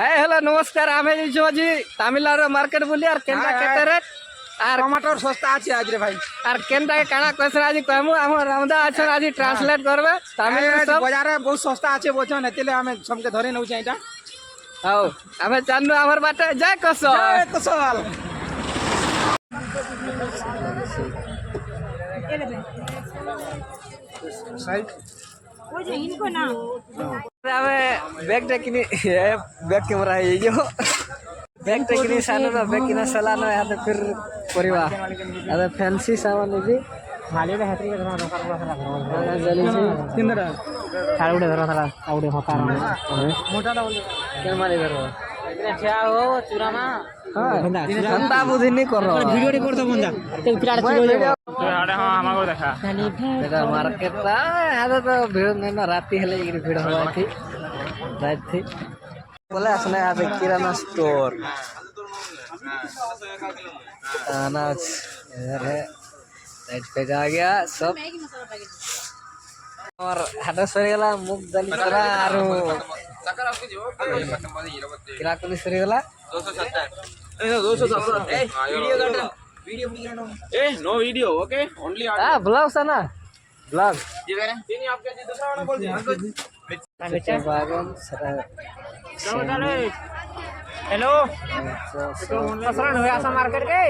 হ্যাঁ হ্যালো নমস্কার, আমি আজি তামিলনাড়ু মার্কেট বলি আর কেনটা কেতে রেট আর টমাটোর সস্তা আছে আজ রে ভাই। আর কেনটা কাଣା কোয়েশ্চন আজি কইমু আমার রামদা আছেন আজি ট্রান্সলেট করবে তামিল সব। বাজারে বহুত সস্তা আছে বলছেন, এতিলে আমি সবকে ধরে নেউছি এটা। হও আমি জানু আমার বাটে যাই কস কুশল আমি ব্যাগটা কিনি ব্যাগ ক্যামেরা এই যে ব্যাগটা কিনি সানো না ব্যাগ কিনা সালানো হাতে ফির করিবা আরে ফ্যান্সি সামান নিবি মালিরে হাতরি ধরা দরকার বড় ধরা জলিছি তিনটা ছাড় উড়ে ধরা ধরা আউড়ে হকার মোটাটা বল কেন মারি ধরো এখানে ঠিয়া হো চুরামা হ্যাঁ ঠান্ডা বুঝি নি করো ভিডিও রেকর্ড তো বন্ধা তেল পিরার চিড়ো আরে হ্যাঁ আমাগো দেখা এটা মার্কেটটা আরে তো ভিড় নেই না রাতি হলে এই ভিড় হওয়া থি রাত থি বলে আসলে আছে কিরানা স্টোর अनाज इधर है लाइट पे आ गया सब और हाथ सरी गला मुख दाली करा आरो किरा कोनी सरी गला 270 ए वीडियो काट वीडियो ए नो वीडियो ओके ओनली हां ब्लॉग सना ब्लॉग जी कह रहे हैं नहीं आपके जी दूसरा वाला बोल दिया बागन सरा हेलो तो मार्केट के